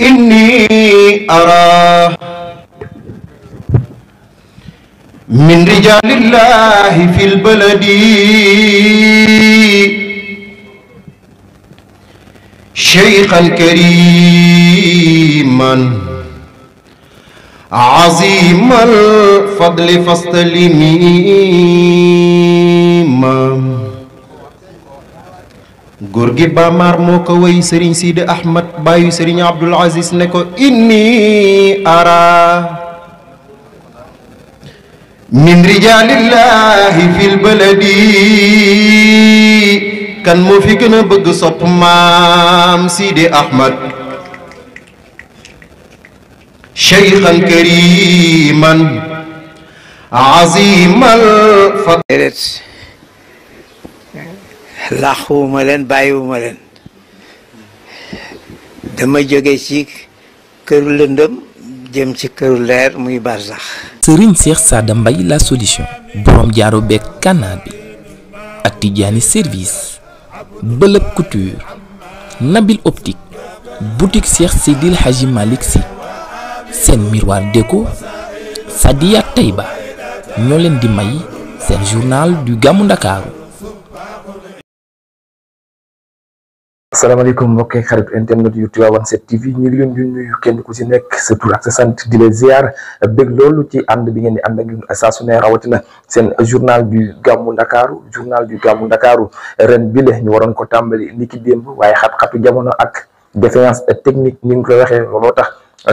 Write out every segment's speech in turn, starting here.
إني أرى من رجال الله في البلد شيخا كريما عظيم الفضل فاستلميما góor gi Bamar moo ko way Serigne Sidi Ahmed baayu Serigne Abdoul Aziz ne ko inni ara min rijalillahi fil baladi kan moo fi gën a bëgg sopp maam Sidi Ahmed shaykhan kariman azimal fadl laaxuwuma leen bàyyiwuma leen dama jóge ci këru lëndëm jëm ci këru leer muy barsax. Serigne Cheikh Sada Mbaye la solution borom jaaro beeg kànnaar bi ak Tidiane service bëlëb couture Nabil optique boutique Cheikh Seydil Hadji Malick Sy seen miroir déco Sadia Taïba ñoo leen di may seen journal du Gamou Ndakaaru. asalaamaaleykum mbokki xarit internet yu Tivaouane 7TV ñu ngi leen di nuyu kenn ku ci nekk sa tur ak sa sant di leen ziar bëgg loolu ci ànd bi ngeen di ànd ak ñun saa su ne rawatina seen journal du Gamou Ndakaaru ren bi le ñu waroon ko tàmbali ni ki démb waaye xat-xatu jamono ak défaillance technique ni nga koy waxee looloo tax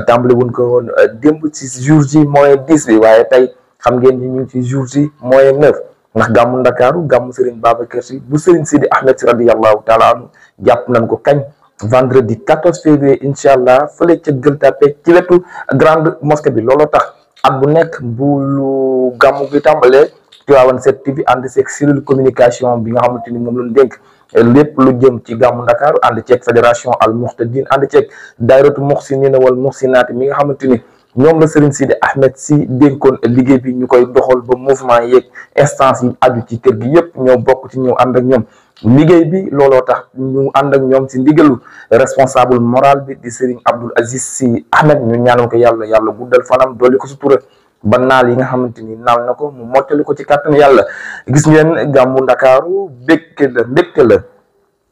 tàmbali wuñ ko woon démb ci jour ji moins 10 bi waaye tey xam ngeen ni ñu ngi ci jour ji moins 9 ndax Gamou Ndakaaru gàmmu Serigne Babacar Sy bu Serigne Sidi Ahmed Sy radiyallahu taala anhu jàpp nañ ko kañ vendredi 14 février incha allah fële ca Gueule Tapée ci wetu grande mosquée bi looloo tax at bu nekk bu lu gàmmu gi tàmbalee Tivaouane 7TV ànd ceeg cellule communication bi nga xamante ni moom lañ dénk lépp lu jëm ci Gamou Ndakaaru ànd ceeg fédération Al Muhtadine ànd ceeg dayratu muhsinina wal muhsinaati mi nga xamante ni ñoom la Serigne Sidi Ahmed Sy dénkoon liggéey bi ñu koy doxal ba mouvement yeeg instance yi aju ci kër gi yëpp ñoo bokk ci ñëw ànd ak ñoom liggéey bi looloo tax ñu ànd ak ñoom ci ndigalu responsable moral bi di Serigne Abdoul Aziz Sy Ahmed ñu ñaanal ko yàlla guddal fanam dolli ko sutura ba naal yi nga xamante ni naal na ko mu mottali ko ci kàttan yàlla. Gis ngeen Gamou Ndakaaru mbégte la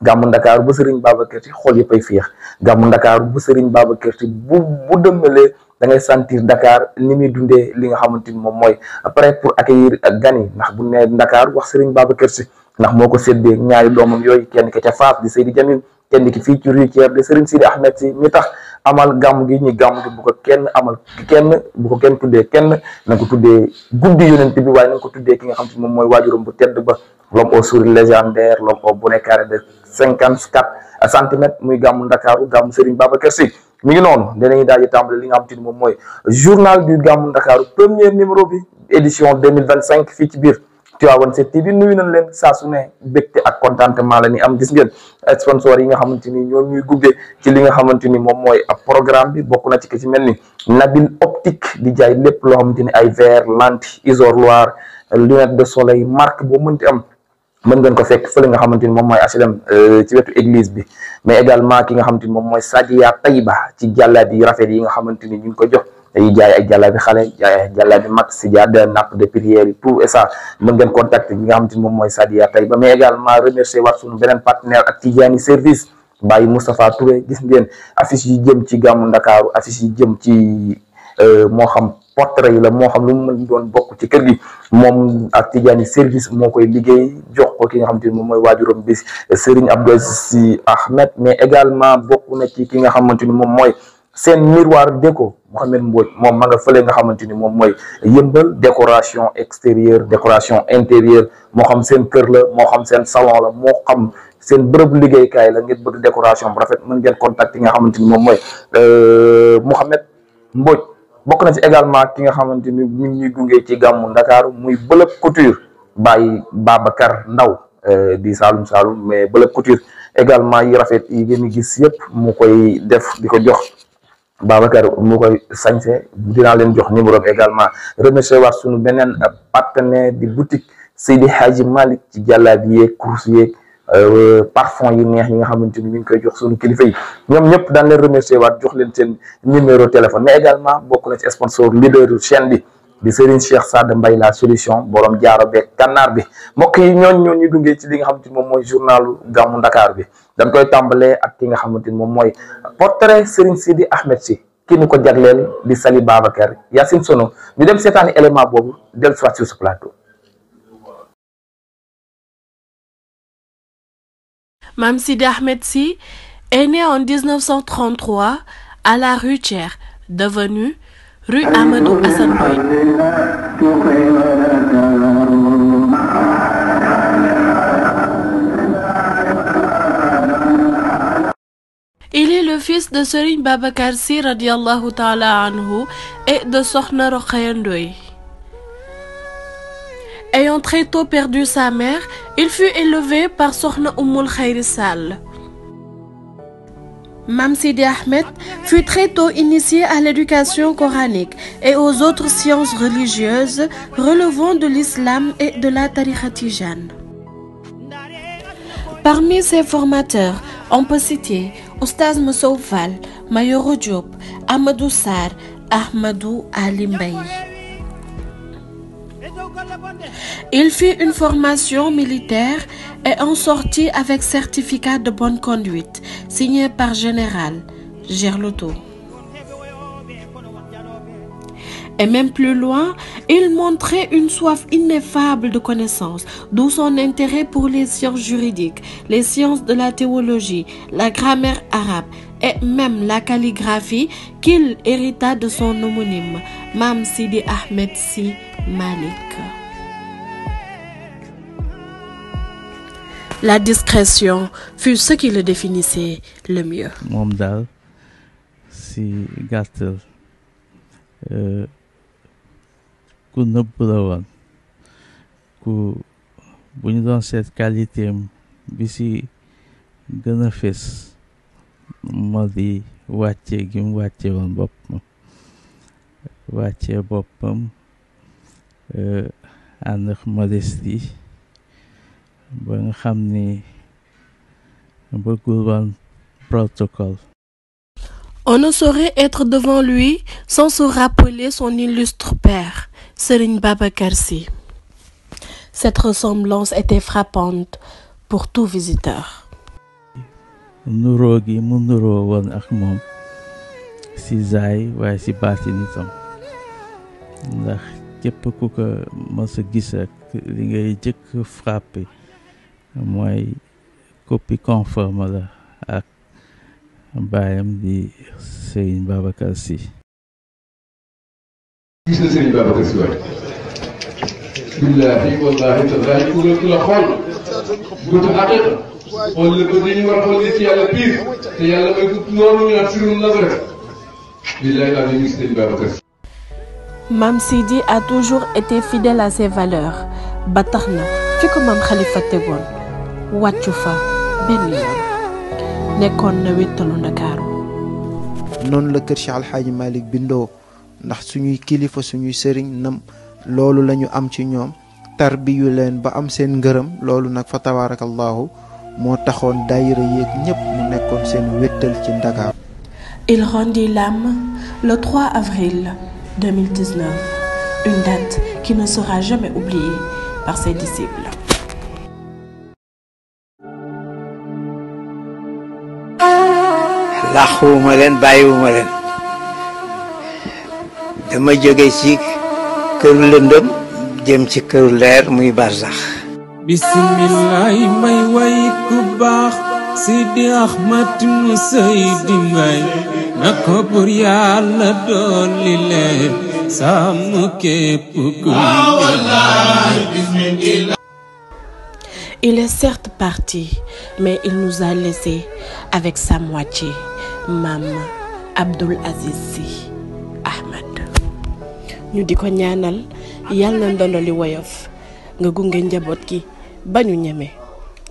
Gamou Ndakaaru bu Serigne Babacar Sy xol yëpp ay féex Gamou Ndakaaru bu Serigne Babacar Sy bu dëmmalee da ngay sentir Dakar ni muy dundee li nga xamante ni moom mooy prêt pour accueillir gan yi ndax bu nee Dakar wax Serigne Babacar Sy ndax moo ko séddee ñaari doomam yooyu kenn ki ca Fass di Seydi Jamil kenn ki fii ci Rue Thiers di Serigne Sidi Ahmed Sy mi tax amal gàmm gi bu ko kenn tuddee kenn na ko tuddee guddi yonent bi waaye na ko tuddee ki nga xam te moom mooy waajuram bu tedd ba l'homme au sourire légendaire l'homme au bonnet carré de 54 centimètres muy Gamou Ndakaaru gàmmu Serigne Babacar Sy mi ngi noonu dinañu daal di tàmbali li nga xam te ni moom mooy journal du Gamou Ndakaaru premier numéro bi édition 2025 fii ci biir Tivaouane 7TV nuyu nañ leen saa su ne bégte ak contentement la ni am gis ngeen sponsor yi nga xamante ni ñoo ñuy gunge ci li nga xamante ni moom mooy ab programme bi bokk na ci ki ci mel ni Nabil optique di jaay lépp loo xamante ni ay verre lentille isoloir lunette de soleil marque boo mënti am mën ngeen ko fekk fële nga xamante ni moom mooy HLM ci wetu église bi mais également ki nga xamante ni moom mooy Sadia Taïba ci jàllaabi yi rafet yi nga xamante ni ñu ngi ko jox dañuy jaay ay jàllaabi xale jaay ay jàllaabi mag si jaade nappe de prière yi tout et ça mën ngeen contacter ñi nga xamante ni moom mooy Sadia Taïba mais également remercier waat suñu beneen partenaire ak Tidiane service Baye Moustapha Touré gis ngeen affiche yi jëm ci Gamou Ndakaaru affiche yi jëm ci moo xam portrait yi la moo xam lu mu mën doon bokk ci kër gi moom ak Tidiane service moo koy liggéey jox ko ki nga xamante ni moom mooy waajuram bis Serigne Abdou Sy Ahmed mais également bokk na ci ki nga xamante ni moom mooy seen miroir déco Mouhamed Mbodj moom ma nga fële nga xamante ni moom mooy yëmbal décoration extérieure décoration intérieure moo xam seen kër la moo xam seen salon la moo xam seen bërëb liggéeykaay la ngeen bëgg décoration bu rafet mën ngeen contact yi nga xamante ni moom mooy Mouhamed Mbodj bokk na ci également ki nga xamante ni ñu ngi ñuy gunge ci Gamou Ndakaaru muy bëlëb couture Baye Babacar Ndaw di Saloum mais bëlëb couture également yi rafet yi ngeen gis yëpp mu koy def di ko jox Babacar mu koy sañse dinaa leen jox numéro bi également remercier waat suñu beneen partenaire di boutique Seydi Hadji Malick ci jàllaabi yeeg course yeeg parfum yi neex yi nga xamante ni ñu ngi koy jox suñu kilifa yi ñoom ñëpp daan leen remercier waat jox leen seen numéro téléphone mais également bokk na ci sponsor leader chaîne bi di Serigne Cheikh Sada Mbaye la solution borom jaaro beeg kànnaar bi mbokk yi ñoo ñu dungee ci li nga xamante ni moom mooy journalu gàmmu Ndakaar bi dañ koy tàmbalee ak ki nga xamante ni moom mooy portrait Serigne Sidi Ahmed Sy ki ñu ko jagleel di Sali Babacar Yacine Sono ñu dem seetaani élément boobu dellu soit sur ce plateau. Mame Sidi Ahmed Sy est né en 1933 à la rue Thiers, devenue rue Amadou Hassan Boye. Il est le fils de Serigne Babacar Sy radiyallahu ta'ala anhu et de Sokhna Rokhaya Ndoye. Ayant très tôt perdu sa mère, il fut élevé par Sokhna Oumoul Khayri Sall. Mame Sidi Ahmed fut très tôt initié à l'éducation coranique et aux autres sciences religieuses relevant de l'islam et de la tariqa tijane. Parmi ses formateurs, on peut citer Oustaz Moussow Fall, Mayoro Diop, Amadou Sarr, Ahmadou Ali Mbaye. Il fit une formation militaire et en sortit avec certificat de bonne conduite, signé par Général Gerloto. Et même plus loin, il montrait une soif ineffable de connaissances, d'où son intérêt pour les sciences juridiques, les sciences de la théologie, la grammaire arabe et même la calligraphie qu'il hérita de son homonyme, Mame Sidi Ahmed Sy Malick. La discrétion fut ce qui le définissait le mieux. moom daal si gàttal ku nëbb la woon ku bu ñu doon seet qualité am bi si gën a fés moo di wàcce gi mu wàcce woon boppam wàcce boppam ànd ak modestie ba nga xam ni bëggul woon protocole. On ne saurait être devant lui sans se rappeler son illustre père, Serigne Babacar Sy. Cette ressemblance était frappante pour tout visiteur. nuroo gi mu nuroo woon ak moom si zaay waaye si baatin itam ndax képp ku ko mës a gis ak li ngay jëkk frappé mooy copie conforme la ak baayam di Serigne Babacar Sy. gis na Serigne Babacar Sy waay billaahi wallaahi tallaahi ku la xool bëtu xaqiiqa xool la bët yi ñu war a xool ci yàlla pire te yàlla may ko noonu ñu naan sirru nazar billaahi laa gis Serigne Babacar Sy. Mame Sidi a toujours été fidèle à ses valeurs ba tax na fi ko Mame Khalifa tegoon wàccu fa benn yoon nekkoon na wéttalu Ndakaaru. noonu la kër Cheikh Al Hadji Malick bindoo ndax suñuy kilifa suñuy sëriñ nam loolu lañu am ci ñoom tarbiyu leen ba am seen ngërëm loolu nag fa tabarakallahu moo taxoon daayira yeeg ñépp mu nekkoon seen wéttal ci Ndakaaru. Il rendit l'âme le 3 avril 2019, une date qui ne sera jamais oubliée par ses disciples. làquwuma leen bàyyiwuma leen dama jóge ci kër lëndëm jëm ci kër leer muy barzax. bismillaay may way ku baax Sidi Ahmad mu Seydi Mbay na ko bur yàlla dolli leen sàmm képp ku Il est certes parti, mais il nous a laissé avec sa moitié, Mame Abdoul Aziz Sy Ahmed. ñu di ko ñaanal yàlla na ndondoli woyof nga gunge njaboot gi ba ñu ñeme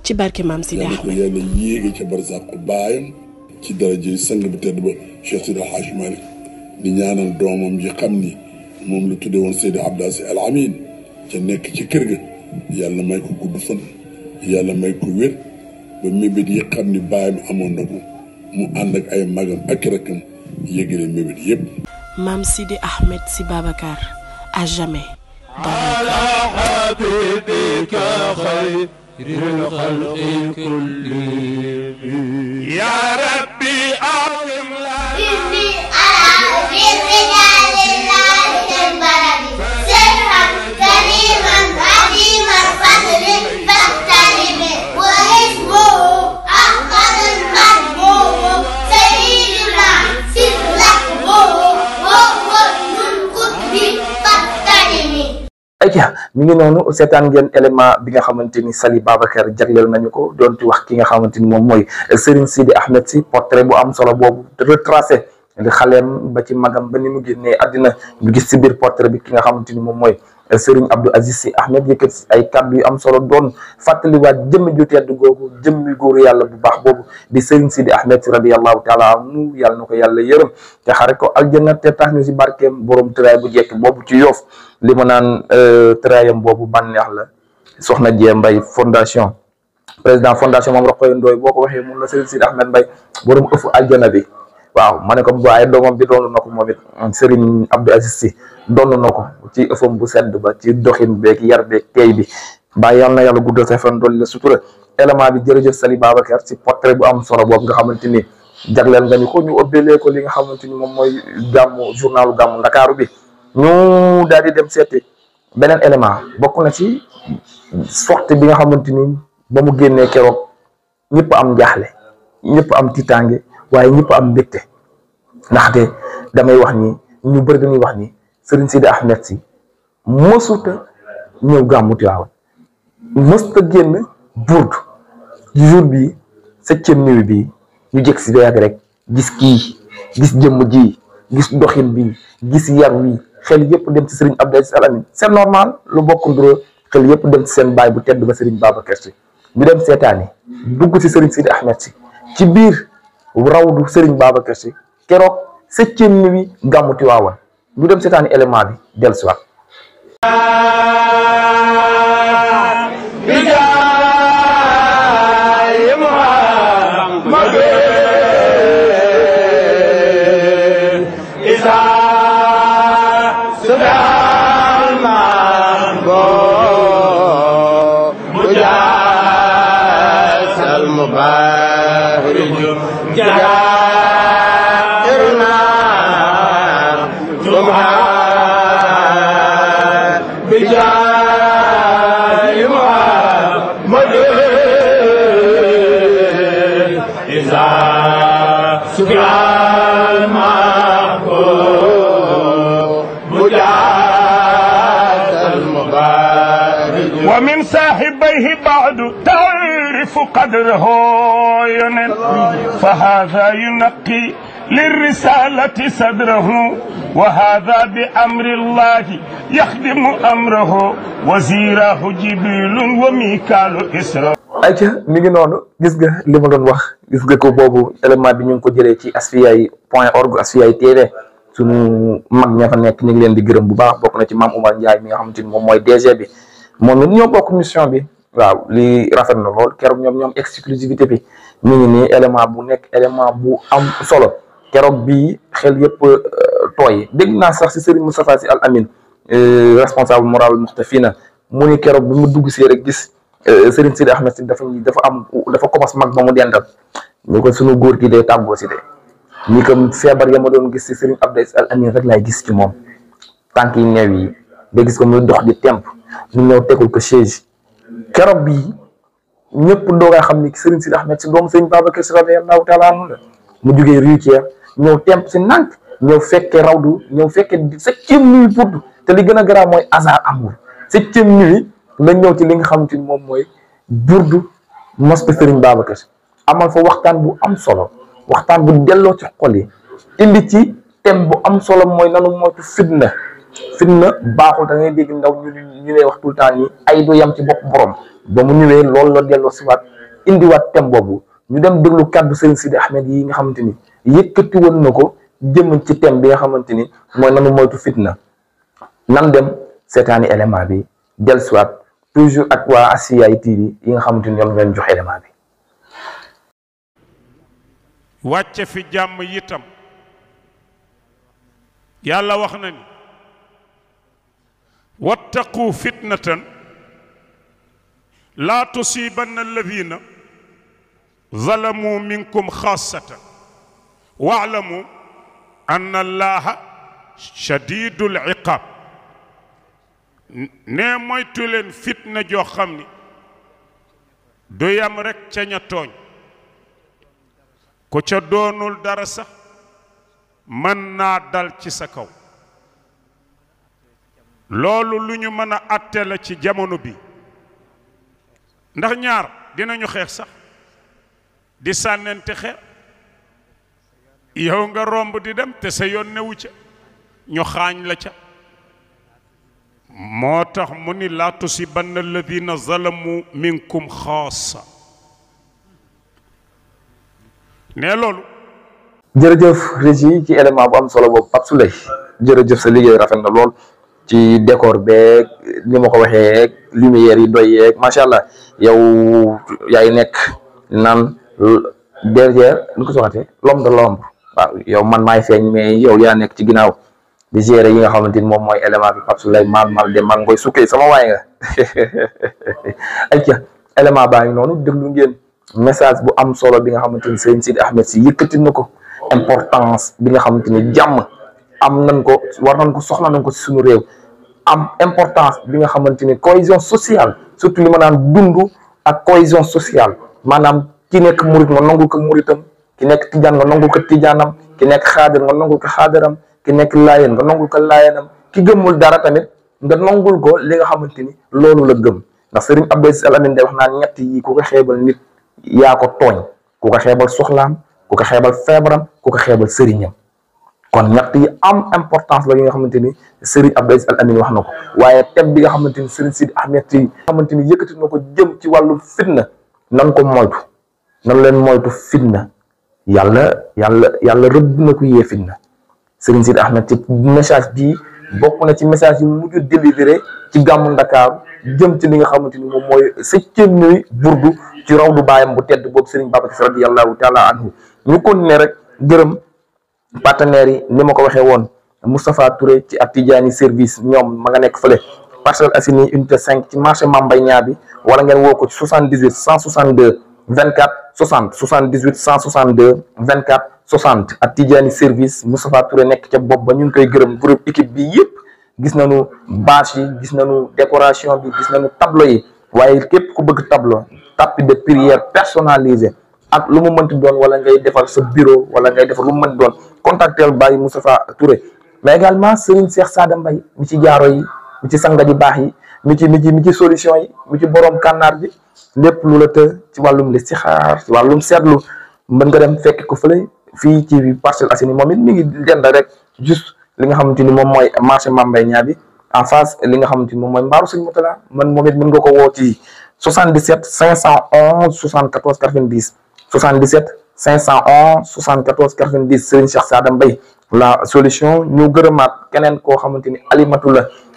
ci barke Mame Sidi Ahmed. yàlla yéege ca barzaq baayam ci daraje sang bu tedd ba Cheikh Sidi El Hadji Malick di ñaanal doomam ji xam ni moom la tudde woon Seydi Abdou Aziz Al Amin ca nekk ci kër ga yàlla may ko gudd fan yàlla may ko wér ba mébét yi xam ni baayam amoon na ko mu ànd ak ay magam ak rakkam yëgale mébét yépp. Mame Sidi Ahmed Sy Babacar, à jamais dans ayca mi ngi noonu seetaan ngeen élément bi nga xamante ni Sali Babacar jagleel nañu ko doon ci wax ki nga xamante ni moom mooy Serigne Sidi Ahmed Sy portrait bu am solo boobu retracé xaleem ba ci magam ba ni mu génnee àddina ñu gis ci biir portrait bi ki nga xamante ni moom mooy Serigne Abdou Aziz Sy Ahmed yëkkati ay kàddu yu am solo doon fàttaliwaat jëmmi ju tedd googu jëmmi góoru yàlla bu baax boobu di Serigne Sidi Ahmed Sy radiyallahu taala anhu yàlla na ko yàlla yërëm te xare ko aljanna te tax ñu si barkeem borom tëraay bu jekk boobu ci Yoff li ma naan tëraayam boobu bànneex la soxna Dieng Mbaye fondation président fondation moom Rokhaya Ndoye boo ko waxee mun la Serigne Sidi Ahmed Mbaye borom ëfu aljanna bi waaw ma ne ko waaye doomam bi doon na ko moom it Serigne Abdou Aziz Sy doon na ko ci ëffam bu sedd ba ci doxin beeg yar beeg tey bi ba yal na yàlla guddal sa fan dolli la sutura élément bi jërëjëf Sali Babacar ci portrait bu am solo boobu nga xamante ni jagleel nga ñu ko ñu ëbbelee ko li nga xamante ni moom mooy gàmmu journalu gàmmu Ndakaaru bi ñu daal di dem seeti beneen élément bokk na ci sortie bi nga xamante ni ba mu génnee keroog ñëpp am njaaxle ñëpp am tiitaange waaye ñëpp am mbégte ndaxte damay wax ni ñu bëri dañuy wax ni Serigne Sidi Ahmed Sy mësuta ñëw gàmmu Tiwaawan mësuta génn burdu jour bi 7e nuit bi ñu jëkk si yàgg rek gis kii gis jëmm ji gis doxin bi gis yar wi xel yëpp dem ci Serigne Abdou Aziz Al Amine c'est normal lu bokk nduró xel yëpp dem ci seen baay bu tedd ba Serigne Babacar Sy ñu dem seetaani dugg ci Serigne Sidi Ahmed Sy ci biir rawdu Serigne Babacar Sy keroog 7e nuit gàmmu Tiwaawan ñu dem seetaani élément bi dellusiwaat. ومن صاحبيه بعد تعرف قدره ينل فهذا ينقي للرسالة صدره وهذا بأمر الله يخدم أمره وزيره جبريل وميكال إسراء ayca mi ngi noonu gis nga li ma doon wax gis nga ko boobu élément bi ñu ngi ko jëlee ci asfiyahi.org Asfiyahi TV sunu mag ña fa nekk ñu ngi leen di gërëm bu baax bokk na ci Mame Oumar Ndiaye mi nga xamante ni moom mooy DG bi moom it ñoo bokk mission bi waaw li rafet na lool keroog ñoom exclusivité bi mi ngi nii élément bu nekk élément bu am solo keroog bii xel yëpp tooy dégg naa sax si Serigne Moustapha Sy Al Amine responsable moral Muxtafina mu ni keroog bi mu dugg see rek gis Serigne Sidi Ahmed Sy dafa commencé mag ba mu dendal ñu ko sunu góor gi dee tàggoo si de ñi ko feebar ya ma doon gis si Serigne Abdou Aziz Al Amine rek laay gis ci moom tànk yi neew yi nga gis ko muy dox di temp ñu ñëw tegul ko chaise keroog bii ñëpp doogaa xam ni Serigne Sidi Ahmed Sy doomu Serigne Babacar Sy radiyallahu taala anhu la mu jugee Riutière ñëw temp si nànk ñëw fekke rawdu ñëw fekke 7e nuit burdu te li gën a garaaw mooy hasard amul 7e nuit la ñëw ci li nga xamante ni moom mooy burdu mosquée Serigne Babacar Sy amal fa waxtaan bu am solo waxtaan bu delloo ci xol yi indi ci thème bu am solo mooy nanu moytu fitna baaxul da ngay dégg ndaw ñu lay wax tout le temps ni ay du yam ci bopp borom ba mu ñëwee loolu la delloo si waat indiwaat thème boobu ñu dem déglu kàddu Serigne Sidi Ahmed yi nga xamante ni yëkkati woon na ko jëm ci thème bi nga xamante ni mooy nanu moytu fitna nan dem seetaani élément bi dellusiwaat toujours ak waa Asfiyahi TV yi nga xamante ni ñoom leen jox élément bi. wàcce fi jàmm yitam yàlla wax na ni wattaqu fitnatan laa tusibanna alladina zalamu minkum xaasatan waalamu anna allaha shadidul iqab ne moytu leen fitna joo xam ni du yam rekk ca ña tooñ ku ca doonul dara sax mën naa dal ci sa kaw loolu lu ñu mën a àtte la ci jamono bi ndax ñaar dinañu xeex sax di sànnente xeer yow nga romb di dem te sa yoon newu ca ñu xaañ la ca moo tax mu ni laa tusibanna alladina zalamu minkum xaasa ne loolu jërëjëf Régie ci élément bu am solo boobu Pape Souleye jërëjëf sa liggéey rafet na lool ci décor beeg ni ma ko waxee lumière yi doy yeeg macha allah yow yaay nekk naan derrière nu ko soxatee l'homme de l'ombre waaw yow man maay feeñ mais yow yaa nekk ci ginnaaw di gérer yi nga xamante ni moom mooy élément bi Pape Souleye mal de man ngoy sukkee sama waay nga ay ca élément baa ngi noonu déglu ngeen message bu am solo bi nga xamante ni Serigne Sidi Ahmed Sy yëkkati na ko importance bi nga xamante ni jàmm am nañ ko war nañ ko soxla nañ ko ci suñu réew am importance bi nga xamante ni cohésion sociale surtout li ma naan dund ak cohésion sociale maanaam ki nekk murit nga nangul ko muritam ki nekk tijaan nga nangul ko tijaanam ki nekk xaadir nga nangul ko xaadiram ki nekk laayeen nga nangul ko laayenam ki gëmul dara tamit nga nangul ko li nga xamante ni loolu la gëm ndax Serigne Abdou Aziz Al Amine de wax naan ñett yi ku ko xeebal nit yaa ko tooñ ku ko xeebal soxlaam ku ko xeebal feebaram ku ko xeebal sëriñam kon ñett yi am importance la yi nga xamante ni Serigne Abdou Aziz Al Amine wax na ko waaye thème bi nga xamante ni Serigne Sidi Ahmed Sy xamante ni yëkkati na ko jëm ci wàllu fitna nan ko moytu nan leen moytu fitna yàlla rëbb na ko yee fitna Serigne Sidi Ahmed ci message bii bokk na ci message yu mujj délivré ci gàmmu Ndakaaru jëm ci li nga xamante ni moom mooy 7e nuit burdu ci rawdu baayam bu tedd boobu Serigne Babacar Sy radiyallahu taala anhu ñu continuer rek gërëm partenaires yi ni ma ko waxee woon Moustapha Touré ci At-Tidjani service ñoom ma nga nekk fële Parcelles Assainies unité 5 ci marché Mambay ñaa bi wala ngeen woo ko ci 78 162 24 60 78 162 24 60 At-Tidjani service Moustapha Touré nekk ca bopp ba ñu ngi koy gërëm groupe équipe bi yëpp gis nañu bâche yi gis nañu décoration bi gis nañu tableau yi waaye képp ku bëgg tableau tapis de prière personnalisé ak lu mu mënti doon wala ngay defar sa bureau wala ngay defar lu mu mënti doon contactel Baye Moustapha Touré mais également Serigne Cheikh Sada Mbaye mi ci jaaro yi mi ci sanga ji baax yi mi ci solution yi mi ci borom kànnaar bi lépp lu la të ci wàllum listixaar ci wàllum seetlu mën nga dem fekk ko fële fii ci Parcelles Assainies moom it mi ngi dend rek juste li nga xamante ni moom mooy marché Mambay ñaa bi en face li nga xamante ni moom mooy mbaaru Serigne Moutala man moom it mën nga ko woo ci 77 511 74 90 77 511 74 90 Serigne Cheikh Sada Mbaye la solution ñu gërëmaat keneen koo xamante ni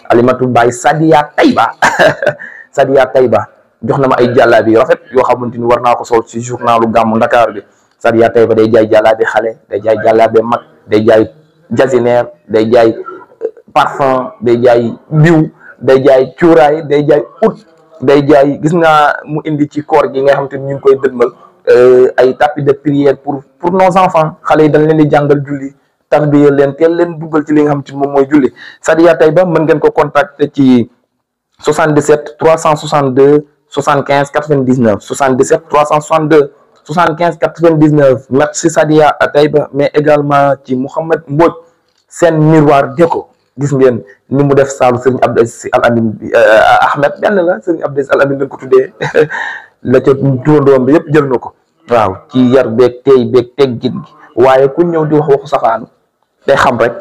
Alimatu Baye Sadia Tayba Sadia Tayba jox na ma ay jàllaabi yu rafet yoo xamante ni war naa ko sol ci journalu gàmmu Ndakaaru bi Sadia Tayba day jaay jàllaabi xale day jaay jàllaabi mag day jaay jasinaire day jaay parfum day jaay biw day jaay cuuraay day jaay ut day jaay gis nga mu indi ci koor gi nga xamante ni ñu ngi koy dëgmal ay tapis de prière pour nos enfants xale yi dañ leen di jàngal julli tarbiya leen teel leen duggal ci li nga xamante ni moom mooy julli Sadia Tayba mën ngeen ko contacter ci 77 362 75 99 77 362 75 99 merci Sadia Tayba mais également ci Mouhamed Mbodj seen miroir déco gis ngeen ni mu def saalu Serigne Abdou Aziz Al Amine Ahmed benn la Serigne Abdou Aziz Al Amine lañ ko tuddee la ca turandoom bi yëpp jël na ko waaw ci yar beeg tey beeg teggin gi waaye ku ñëw di wax waxu safaanu day xam rek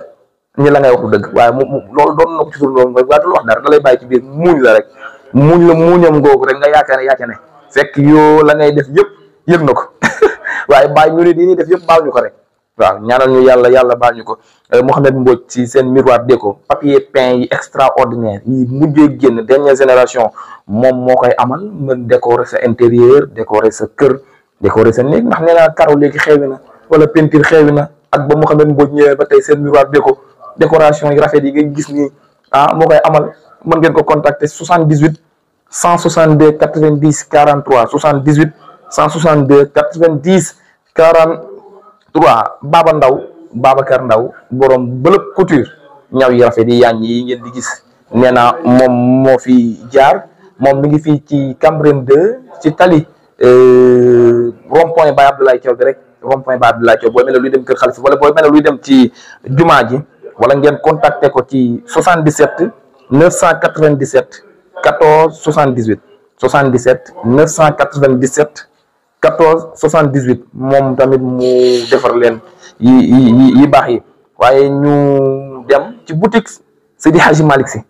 ñi la ngay waxu dëgg waaye loolu doon na ko ci turandoom waaye du wax dara da lay bàyyi ci biir muuñ la rek muuñam googu rek nga yaakaar ne yaa ca ne fekk yoo la ngay def yëpp yëg na ko waaye bàyyi ñu ne di ñuy def yëpp baal ñu ko rek waaw ñaanal ñu yàlla baal ñu ko Mouhamed Mbodj ci seen miroir déco papier peint yi extraordinaire yi mujjee génn dernière génération moom moo koy amal mën décorer sa intérieur décorer sa kër décorer sa néeg ndax nee naa karo léegi xewi na wala peinture xeewi na ak ba Mouhamed Mbodj ñëwee ba tey seen miroir décoration yi rafet yi nga gis ni moo koy amal mën ngeen ko contacter 78 162 90 43 78 162 90 43 Baba Ndaw Babacar Ndaw borom bëlëb couture ñaw yi rafet yi yaañ yi ngeen di gis nee na moom moo fi jaar moom mi ngi fii ci Cambérène 2 ci tali rond-point Baye Abdoulaye Thiaw bi rek rond-point Baye Abdoulaye Thiaw booy mel ne luy dem kër Xalifa wala booy mel ne luy dem ci jumaa ji wala ngeen contacter ko ci 77 997 14 78 77 997 14 78 moom tamit mu defar leen yi baax yi. waaye ñu dem ci boutique Seydi Hadji Malick Sy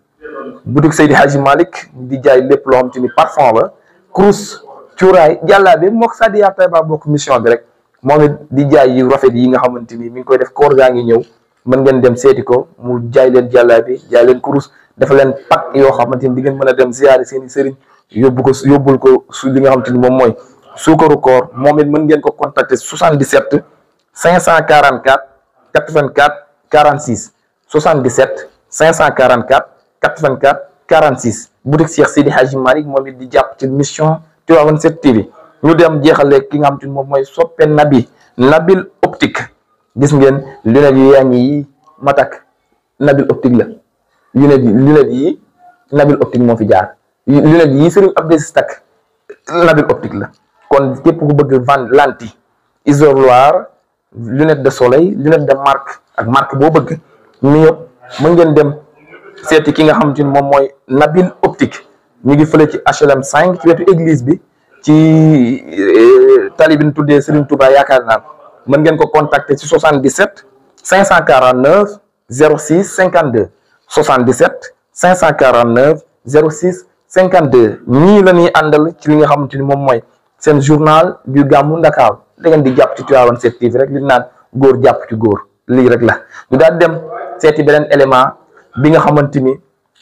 boutique Seydi Hadji Malick di jaay lépp loo xam te ni parfum la kurus cuuraay jàllaabe mook Sadia Taïba bokk mission bi rek moom it di jaay yu rafet yi nga xamante ni mi ngi koy def koor gaa ngi ñëw mën ngeen dem seeti ko mu jaay leen jàllaabe jaay leen kurus dafa leen pak yoo xamante ni di ngeen mën a dem ziyaare seeni sëriñ yóbbul ko su li nga xamante ni moom mooy suukaru koor moom it mën ngeen ko contacter 77 544 84 46 77 544 84 46 boutique Cheikh Seydi Hadji Malick moom it di jàpp ci mission Tivaouane 7 TV ñu dem jeexale ki nga xam te moom mooy soppe Nabil optique gis ngeen lunette yu yaañ yi ma takk Nabil optique la lunette yi Nabil optique moo fi jaar lunette yi Serigne Abdou Aziz takk Nabil optique la kon képp ku bëgg vendre lentille isoloir lunette de soleil lunette de marque ak marque boo bëgg ñu ñëpp mën ngeen dem seeti ki nga xamante ni moom mooy Nabil optique ñu ngi fële ci HLM 5 ci wetu église bi ci tali bi ñu tuddee Serigne Touba yaakaar naa mën ngeen ko contacter ci 77 549 06 52 77 549 06 52 ñii la ñuy àndal ci li nga xamante ni moom mooy seen journal du Gamou Ndakaaru da ngeen di jàpp ci Tivaouane 7 TV rek li naan góor jàpp ci góor lii rek la ñu daal dem seeti beneen élément bi nga xamante ni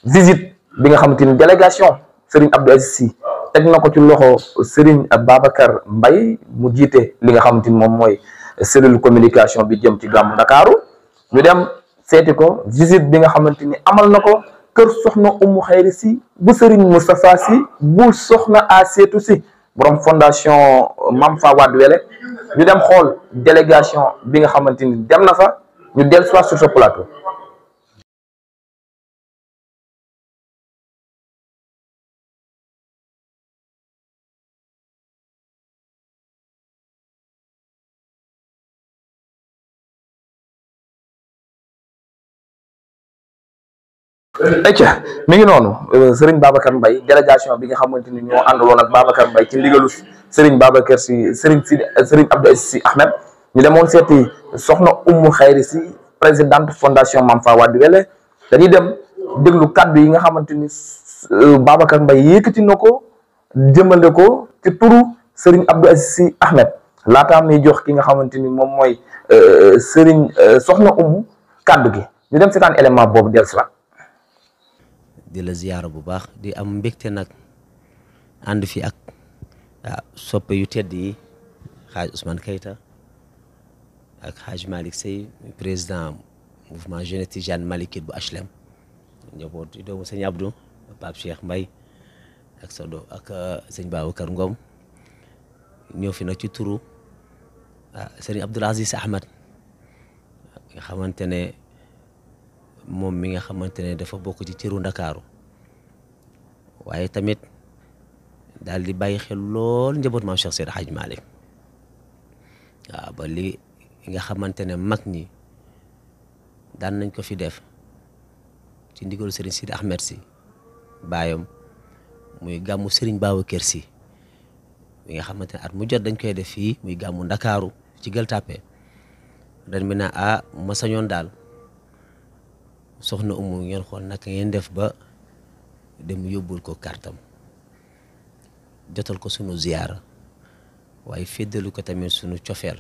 visite bi nga xamante ni délégation Serigne Abdou Aziz Sy teg na ko ci loxo Serigne Babacar Mbaye mu jiite li nga xamante ni moom mooy cellule communication bi jëm ci Gamou Ndakaaru ñu dem seeti ko visite bi nga xamante ni amal na ko kër soxna Umu Xayri Sy bu Serigne Moustapha Sy bu soxna Aseetu Sy borom fondation Mam Fa Wade Wele ñu dem xool délégation bi nga xamante ni dem na fa ñu dellu soit sur ce plateau. mi ngi noonu Serigne Babacar Mbaye délégation bi nga xamante ni ñoo àndaloon ak Babacar Mbaye ci ndigalu Serigne Babacar Sy Serigne Abdou Aziz Sy Ahmed ñu demoon seeti soxna Umu Xayri Sy présidente fondation Mam Fa Wade Wele dañuy dem déglu kaddu yi nga xamante ni Babacar Mbaye yëkkati na ko jëmale ko ci turu Serigne Abdou Aziz Sy Ahmed laataa muy jox ki nga xamante ni moom mooy Serigne soxna Umu kaddu gi ñu dem seetaan élément boobu dellusiwaat. di la ziyaara bu baax di am mbégte nag ànd fi ak soppe yu tedd yi xaaj Ousmane Keita ak xaaj Malick Sy président mouvement jeunesse Tijane Malikite bu HLM njaboot doomu sëñ Abdou Pape Cheikh Mbaye ak sëñ Babacar Ngom ñëw fi nag ci turu sëriñ Abdoul Aziz Ahmed nga xamante ne moom mi nga xamante ne dafa bokk ci cëru Ndakaaru waaye tamit daal di bàyyi xel lool njaboot maam Cheikh Seydi Hadji Malick waaw ba li nga xamante ne mag ñi daan nañ ko fi def ci ndigalu Serigne Sidi Ahmed Sy baayam muy gàmmu Serigne Babacar Sy mi nga xamante ne at mu jot dañ koy def fii muy gàmmu Ndakaaru ci Gueule Tapée ren mi na ma sañoon daal soxna Umu ngeen xool naka ngeen def ba dem yóbbul ko kartam jotal ko sunu ziyaara waaye féddalu ko tamit sunu cofeel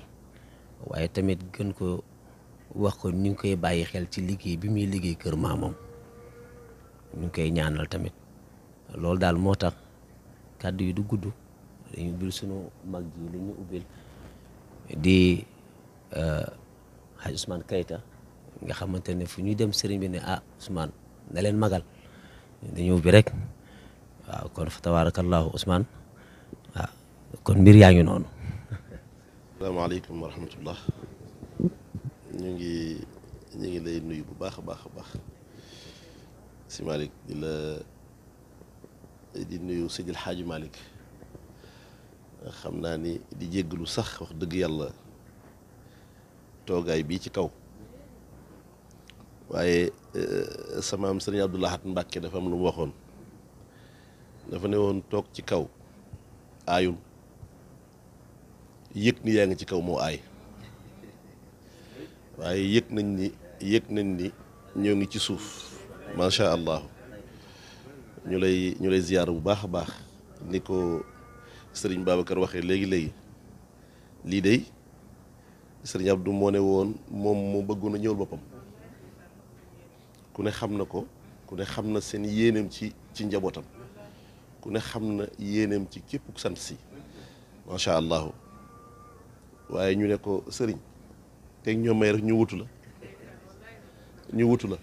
waaye tamit gën ko wax ko ñu ngi koy bàyyi xel ci liggéey bi muy liggéey kër maamam ñu ngi koy ñaanal tamit loolu daal moo tax kàddu yi du gudd dañu ubbil sunu mag ji li ñu ubbil di Hadj Ousmane Keita nga xamante ne fu ñuy dem sëriñ bi ne Ousmane na leen magal dañu ubbi rek waaw kon fa tabarakallahu Ousmane waaw kon mbir yaa ngi noonu. asalaamaaleykum wa rahmatullah ñu ngi lay nuyu bu baax a baax si Malick di nuyu Seydil Hadji Malick xam naa ni di jéggalu sax wax dëgg yàlla toogaay bii ci kaw waaye sama am sëriñ Abdou Lahad Mbàkke dafa am lu mu waxoon dafa ne woon toog ci kaw aayul yëg ni yaa ngi ci kaw moo aay waaye yëg nañ ni ñoo ngi ci suuf macha allah ñu lay ziyaar bu baax a baax ni ko sëriñ Babacar waxee léegi lii day sëriñ Abdou moo ne woon moom moo bëggoon a ñëwal boppam ku ne xam na ko ku ne xam na seen yéeneem ci njabootam ku ne xam na yéeneem ci képp ku sant si macha allah waaye ñu ne ko sëriñ teg ñoo may rek ñu wutu la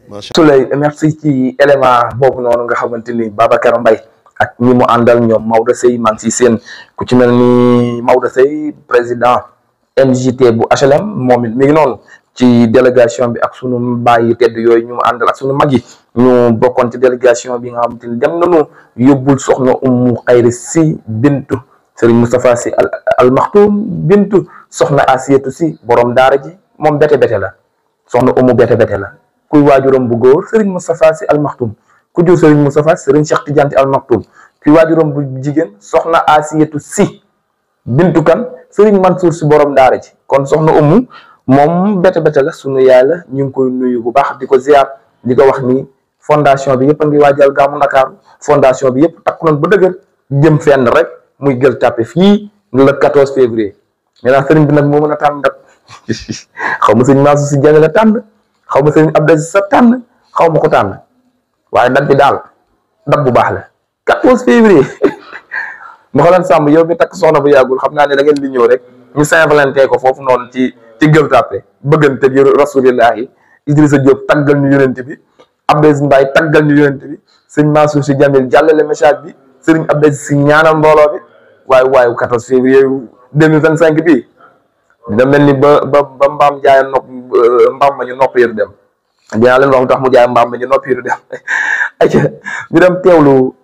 macha allah. merci ci élément boobu noonu nga xamante ni Babacar Mbaye ak ñi mu àndal ñoom Maodo Seye maa ngi si seen ku ci mel ni Maodo Seye président NJT bu HLM moom it mi ngi noonu ci délégation bi ak sunu bàyyi tedd yooyu ñu àndal ak sunu mag yi ñu bokkoon ci délégation bi nga xamante ni dem nañu yóbbul soxna Umu Xayri si bintu Serigne Moustapha si al Maktoum bintu soxna Asiyatu si borom daara ji moom bete la soxna Umu bete la kuy waajuram bu góor Serigne Moustapha si al Maktoum ku jur Serigne Moustapha Serigne Cheikh Tidiane al Maktoum kuy waajuram bu jigéen soxna Asiyatu si bintu kan Serigne Mansour si borom daara ji kon soxna Umu moom bete la sunu yaay la ñu ngi koy nuyu bu baax di ko ziar di ko wax ni fondation bi yëpp a ngi waajal gàmmu Ndakaaru fondation bi yëpp takku nañ ba dëgër jëm fenn rek muy Gueule Tapée fii le 14 février maintenant sëriñ bi nag moo mën a tànn dat xaw ma sëriñ Mansour si Diagne la tànn xaw ma sëriñ Abdou Aziz sa tànn xaw ma ko tànn waaye dat bi daal dat bu baax la 14 février ma xoolal Samb yow mi takk soxna bu yàggul xam naa ne da ngeen di ñëw rek ñu Saint-Valentin ko foofu noonu ci Gueule Tapée bëggante gi rasulillahi Idrissa Diop taggal ñu yonent bi Abdou Aziz Mbaye taggal ñu yonent bi sëriñ Mansour si Jamil jàllale message bi sëriñ Abdou Aziz si ñaanal mbooloo bi waaye 14 février 2025 bii dina mel ni ba mbaam jaay mbaam ma ñu nopp yëru dem dinaa leen wax lu tax mu jaay mbaam ma ñu nopp yëru dem ayca ñu dem teewlu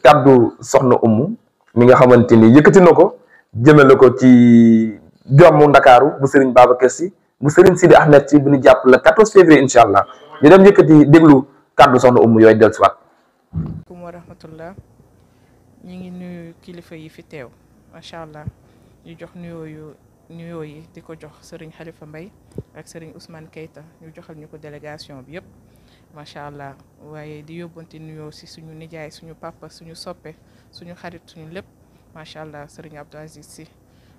kàddu soxna Umu mi nga xamante ni yëkkati na ko jëmale ko ci gàmmu Ndakaaru bu Serigne Babacar Sy bu Serigne Sidi Ahmed Sy bu ñu jàpp le 14 février incha allah ñu dem yëkkati déglu kàddu soxna Umu yooyu del siwaat. Assalamualaikum warahmatullah ñu ngi nuyu kilifa yi fi teew macha allah ñu jox nuyoo yi di ko jox Serigne Khalifa Mbaye ak Serigne Ousmane Keita ñu joxal ñu ko délégation bi yëpp macha allah waaye di yóbbante nuyoo si suñu nijaay suñu papa suñu soppe suñu xarit suñu lépp macha allah Serigne Abdou Aziz Sy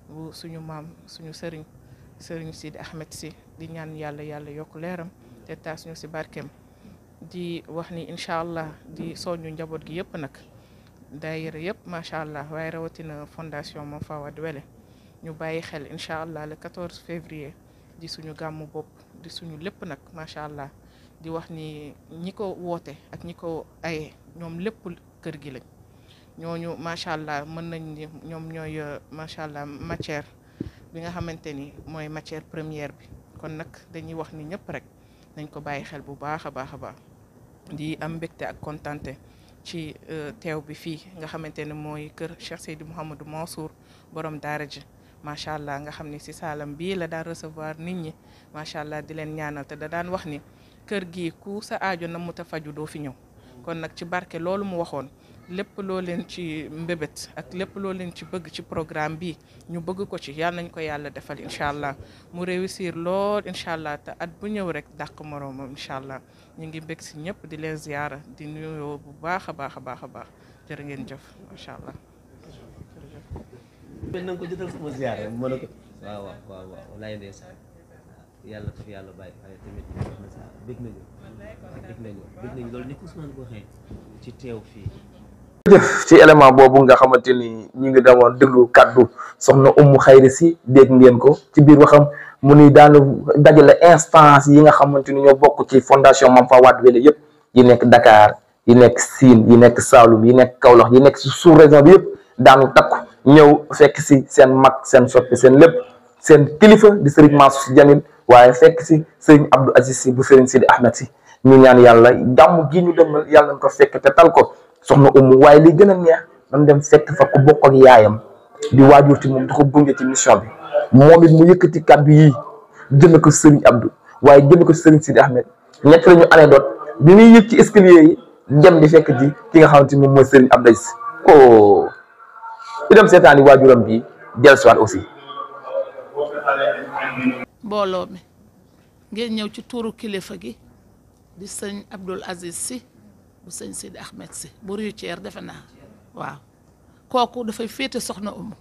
bu suñu maam suñu Serigne Sidi Ahmed Sy di ñaan yàlla yokk leeram te taas ñu si barkeem di wax ni incha allah di soññu njaboot gi yëpp nag daayira yëpp macha allah waaye rawatina fondation Mame Fawade Wele ñu bàyyi xel incha allah le 14 février di suñu gàmmu bopp di suñu lépp nag macha allah di wax ni ñi ko woote ak ñi ko aye ñoom lépp kër gi lañ ñooñu macha allah mën nañ ni ñoom ñooy macha allah matière bi nga xamante ni mooy matière première bi kon nag dañuy wax ni ñëpp rek nañ ko bàyyi xel bu baax a baax di am mbégte ak kontante ci teew bi fii nga xamante ne mooy kër Cheikh Seydi Mouhamadou Mansour borom daara ji macha allah nga xam ni si saalam bii la daan recevoir nit ñi macha allah di leen ñaanal te da daan wax ni kër gi ku sa aajo na mu ta faju doo fi ñëw kon nag ci barke loolu mu waxoon lépp loo leen ci mbébét ak lépp loo leen ci bëgg ci programme bi ñu bëgg ko ci yàlla nañ ko yàlla defal incha allah mu réussir lool incha allah te at bu ñëw rek dàq moroomam incha allah ñu ngi bég si ñëpp di leen ziyaara di nuyoo bu baax a baax jërë ngeen jëf macha allah. mel na ko jëtal sama ziyaara ma ne ko waaw walaay ndeysaan yàlla tax yàlla bàyyi waaye tamit bég nañu loolu ni ko Ousmane ko waxee ci teew fii jëf ci élément boobu nga xamante ni ñu ngi demoon déglu kàddu soxna Umu Xayri Si dégg ngeen ko ci biir waxam mu ni daanu dajale instance yi nga xamante ni ñoo bokk ci fondation Mame Faa Wade Wele yëpp yi nekk Dakar yi nekk Siin yi nekk Saalum yi nekk Kaolack yi nekk si sous région bi yëpp daanu takku ñëw fekk si seen mag seen soppi seen lépp seen kilifa di Serigne Mansour Sy Djamil waaye fekk si Serigne Abdou Aziz Sy bu Serigne Sidi Ahmed Sy ñu ñaan yàlla gàmm gi ñu demal yàlla nañ ko fekk te tal ko soxna Umu waaye li gën a neex dañ dem fekk fa ko bokk ak yaayam di waajur ci moom di ko gunge ci mission bi moom it mu yëkkati kàddu yii jëme ko Serigne Abdou waaye jëme ko Serigne Sidi Ahmed ñett la ñu anecdote bi muy yëg ci escalier yi dem di fekk ji ki nga xamante ni moom mooy Serigne Abdou Aziz oh ñu dem seetaani waajuram bi dellusiwaat aussi. mbooloo mi ngeen ñëw ci tuuru kilifa gi di sëñ Abdoul Aziz Sy bu sëñ Sidi Ahmed Sy bu Rutière defe naa waaw kooku dafay féete soxna Umu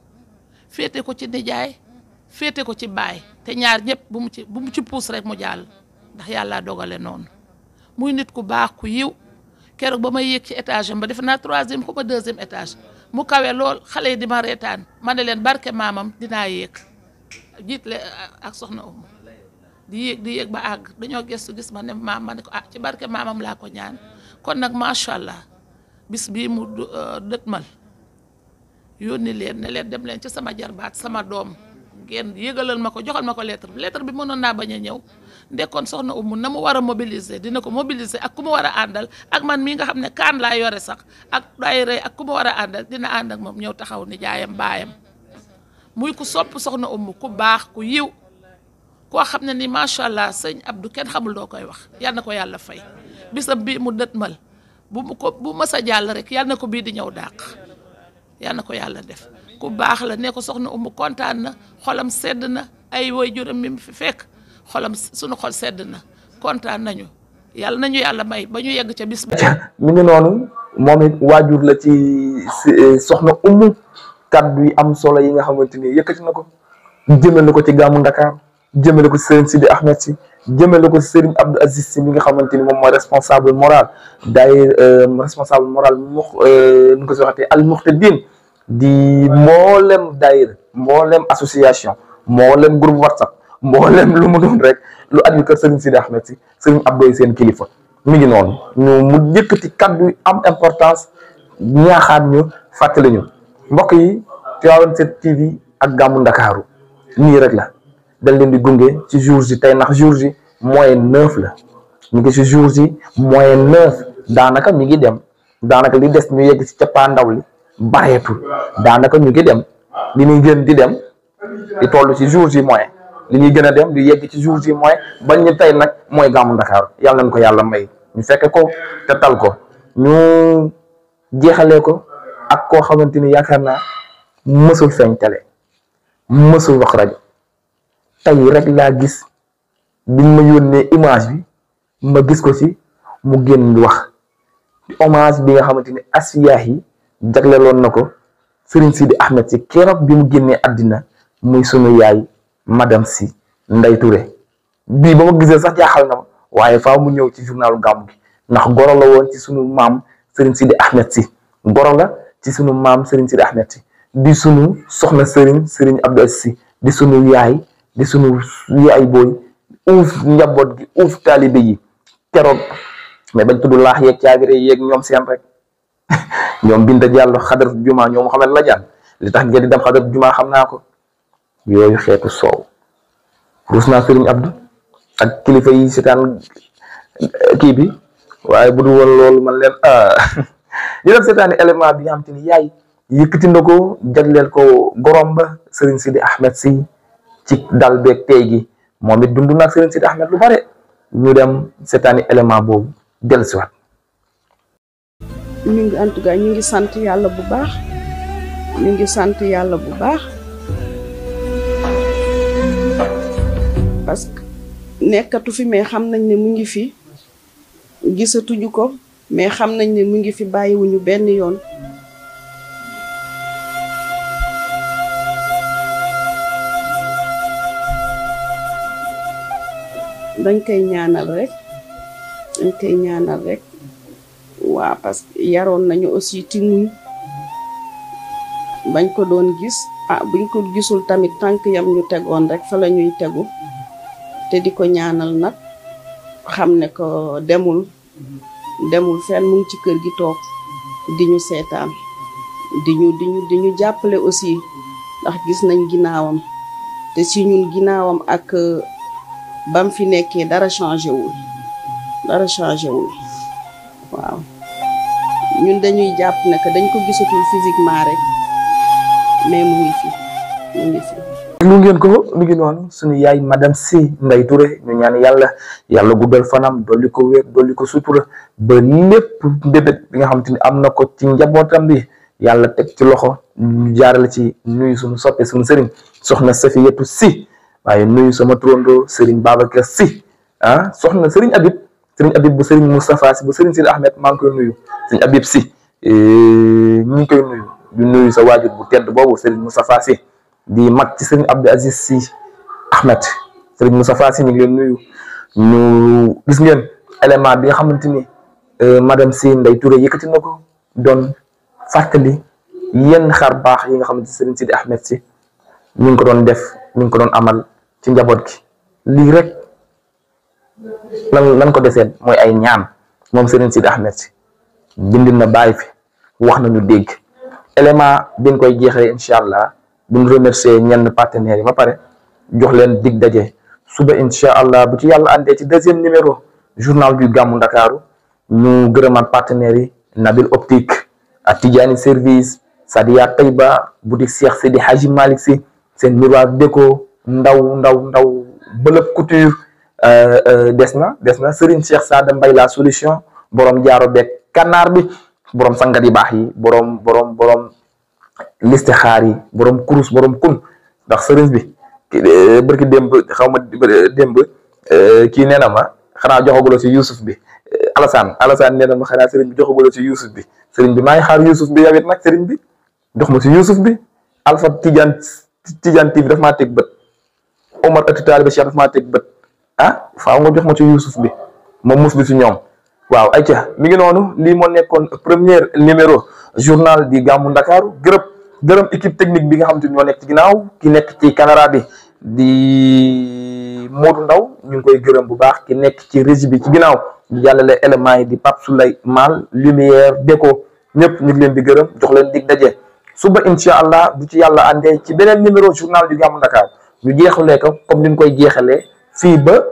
féete ko ci nijaay féete ko ci baay te ñaar ñëpp bu mu ci puus rek mu jàll ndax yàlla dogale noonu muy nit ku baax ku yiw keroog ba may yéeg ci étage am ba defe naa 3e xuma 2e étage mu kawe lool xale yi di ma reetaan ma ne leen barke maamam dinaa yéeg jiitle ak soxna Umu di yéeg ba àgg dañoo gëstu gis ma ne maam ma ne ko ci barke maamam laa ko ñaan kon nag macha allah bis bii mu dëtmal yónni leen ne leen dem leen ci sama jarbaat sama doom ngeen yëgalal ma ko joxal ma ko lettre bi mënoon naa bañ a ñëw ndekkoon soxna Umu na mu war a mobiliser dina ko mobiliser ak ku mu war a àndal ak man mii nga xam ne kaan laa yore sax ak daayira ak ku mu war a àndal dina ànd ak moom ñëw taxaw ni jaayam baayam muy ku sopp soxna Umu ku baax ku yiw koo xam ne ni macha allah sëñ Abdou kenn xamul doo koy wax yal na ko yàlla fay bisam bii mu dëtmal bu mës a jàll rek yal na ko bii di ñëw dàq yal na ko yàlla def ku baax la ne ko soxna Umu kontaan na xolam sedd na ay waajuram mi mu fi fekk xolam sunu xol sedd na kontaan nañu yàlla nañu yàlla may ba ñu yegg ca bis bi. mi ngi noonu moom it waajur la ci soxna Umu kaddu yi am solo yi nga xamante ni yëkkati na ko jëmale ko ci gàmmu Ndakaar jëmale ko Serigne Sidi Ahmed Sy jëmale ko Serigne Abdou Aziz Sy mi nga xamante ni moom mooy responsable moral responsable moral nu ko si waxatee al muhtadin di mboolem daayira mboolem association mboolem groupe WhatsApp mboolem lu mu doon rek lu aju kër Serigne Sidi Ahmed Sy Serigne Abdou seen kilifa mi ngi noonu ñu mu yëkkati kaddu am importance ñaaxaat ñu fàttali ñu mbokk yi Tivaouane 7 TV ak gàmmu Ndakaaru nii rek la dañ leen di gunge ci jours yi tey ndax jours yi -9 la ñu ngi ci jours yi -9 daanaka mi ngi dem daanaka li des ñu yegg ci cappaandaw li bareetul daanaka ñu ngi dem li ñuy gën di dem di toll ci jours yi moins li ñuy gën a dem di yegg ci jours yi moins bañ ñu tey nag mooy gàmmu Ndakaaru yàlla nañ ko yàlla may ñu fekke ko te tal ko ñu jeexalee ko ak koo xamante ni yaakaar naa mësul feeñ télé mësul wax rajo tey rek laa gis biñ ma yónnee image bi ma gis ko ci mu génn wax hommage bi nga xamante ni Asfiyahi yi jagleeloon na ko Serigne Sidi Ahmed Sy keroog bi mu génnee àddina muy sunu yaay madame Sy Ndeye Touré bii ba ma gisee sax jaaxal na ma waaye faaw mu ñëw ci journalu gàmmu gi ndax goro la woon ci sunu maam Serigne Sidi Ahmed Sy goro la ci sunu maam Serigne Sidi Ahmed Sy di sunu soxna Serigne Abdou Aziz Sy di sunu yaay di sunu yaay booy uuf njaboot gi uuf taalibe yi keroog mais bañ tudd laax yeeg caabire yeeg ñoom seen rek ñoom Binta Diallo xadar juma ñoom Mouhamed Ladiane li tax ngeen di dem xadar juma xam naa ko yooyu xeetu soow rus naa Serigne Abdou ak kilifa yi seetaan kii bi waaye bu dul woon loolu man leen ñu dem seetaani élément bi nga xam te ni yaay yëkkati na ko jagleel ko gorom ba Serigne Sidi Ahmed Sy ci dal beeg tey gi moom it dund naag Serigne Sidi Ahmed lu bare ñu dem seetaani élément boobu dellusiwaat. ñu ngi en tout cas ñu ngi sant yàlla bu baax ñu ngi sant yàlla bu baax parce que nekkatu fi mais xam nañ ne mu ngi fi gisatuñu ko mais xam nañ ne mu ngi fi bàyyiwuñu benn yoon. dañ koy ñaanal rek waaw parce que yaroon nañu aussi ci muñ bañ ko doon gis buñ ko gisul tamit tànk yam ñu tegoon rek fa la ñuy tegu te di ko ñaanal nag xam ne ko demul fenn mu ngi ci kër gi toog di ñu seetaan di ñu jàppale aussi ndax gis nañ ginnaawam te si ñun ginnaawam ak bam fi nekkee dara changé wul waaw ñun dañuy jàpp ne que dañ ko gisatul physiquement rek mais mu ngi fi. lu ngeen ko mi ngi noonu suñu yaay madame Sy Mbaye Touré ñu ñaan yàlla guddal fanam dolli ko wér dolli ko sutura ba lépp mbébét bi nga xamante ni am na ko ci njabootam bi yàlla teg ci loxo ñu jaarale ci nuyu suñu soppe suñu sëriñ soxna Safiyatu Sy waaye nuyu sama turandoo sëriñ Babacar Sy soxna sëriñ Habib bu sëriñ Moustapha Sy bu sëriñ Sidi Ahmed maa ngi koy nuyu sëriñ Habib Sy ñu ngi koy nuyu di nuyu sa waajur bu tedd boobu sëriñ Moustapha Sy di mag ci sëriñ Abdou Aziz Sy Ahmed sëriñ Moustapha Sy ñu ngi leen nuyu ñu gis ngeen élément bi nga xamante ni madame Sy Mbaye Touré yëkkati na ko doon fàttali yenn xar baax yi nga xamante sëriñ Sidi Ahmed Sy ñu ngi ko doon def ñu ngi ko doon amal ci njaboot gi lii rek lan ko deseen mooy ay ñaan moom sëriñ Sidi Ahmed Sy bind na bàyyi fi wax nañu dégg élément bi nga koy jeexee incha allah buñ remercier ñenn partenaires yi ba pare jox leen dig daje suba incha allah bu ci yàlla àndee ci deuxième numéro journal du Gamou Ndakaaru ñu gërëmaat partenaires yi Nabil Optique ak Tidjani Service Sadia Tayba boutique Cheikh Sidi Hadji Malick Sy seen miroir déco ndaw bëlëb couture des na Serigne Cheikh Sada Mbaye la solution borom jaaro beeg kanaar bi borom sangat yi baax yi borom liste xaar yi borom kurus borom kun ndax sëriñ bi barki démb xaw ma démb kii nee na ma xanaa joxaguloo ci Youssouf bi Alassane nee na ma xanaa sëriñ bi joxaguloo ci Youssouf bi sëriñ bi maa ngi xaar Youssouf bi yow it nag sëriñ bi jox ma ci Youssouf bi Alpha Tidiane TV daf maa teg bët Omar Ati Taaliba Cheikh daf maa teg bët faaw nga jox ma ci Youssouf bi moom mus bi ci ñoom waaw ayca mi ngi noonu lii moo nekkoon premier numéro journal di Gamou Ndakaaru gërëm équipe technique bi nga xamante ni ñoo nekk ci ginnaaw ki nekk ci caméra bi di Modou Ndaw ñu ngi koy gërëm bu baax ki nekk ci régie bi ci ginnaaw di jàllale éléments yi di Pape Souley Mal lumière déco ñëpp ñu ngi leen di gërëm jox leen dig daje suba incha allah bu ci yàlla àndee ci beneen numéro journal du Gamou Ndakaaru ñu jeexalee ko comme ni ñu koy jeexalee fii ba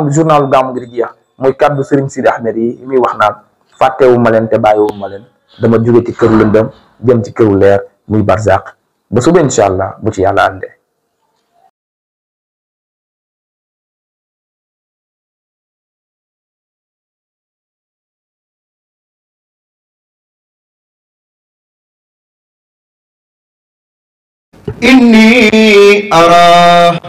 journalu Gamou gi di jeex mooy kàddu Serigne Sidi Ahmed yi muy wax naan fàttewu ma leen te bàyyiwu ma leen dama jóge ci këru lëndëm jëm ci këru leer muy barzaq ba suba incha allah bu ci yàlla àndee. inni ara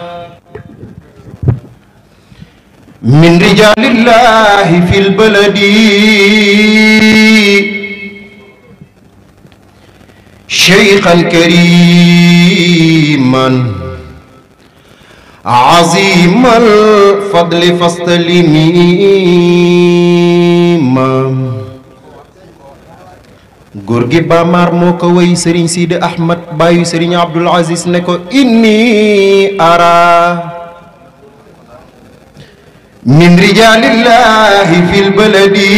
min rijalillahi fil baladi shaykhan kariman azimal fadli fastalima góor gi Bamar moo ko way Serigne Sidi Ahmed bàyyi Serigne Abdoul Aziz ne ko inni ara min rijalillahi fil baladi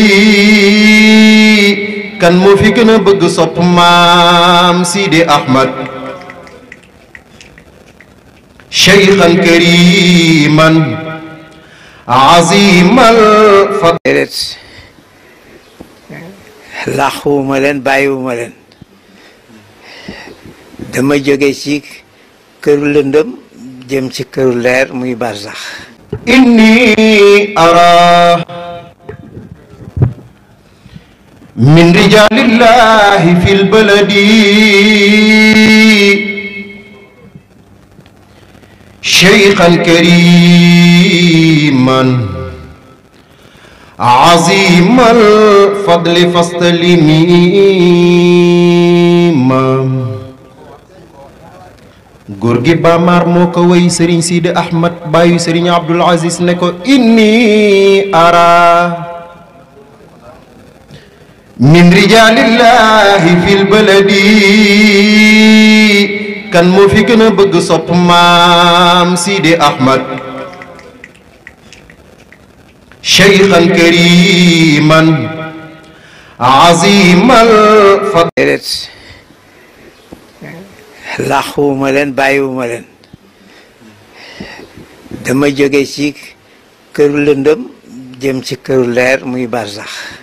kan moo fi gën a bëgg sopp maam Sidi Ahmed shaykhan kariman azimal fadl làquwuma leen bàyyiwuma leen dama jóge ci këru lëndëm jëm ci këru leer muy barzax inni ara min rijalillahi fil baladi shaykhan kariman azimal fadli fastalima góor gi Bamar moo ko way Serigne Sidi Ahmed bàyyi Serigne Abdoul Aziz ne ko inni ara min rijaalillahi fil baladi kan moo fi gën a bëgg sopp maam Sidi Ahmad cheikhan kariman azimal fadl. déedéet làquwuma leen bàyyiwuma leen dama jóge ci këru lëndëm jëm ci këru leer muy barzax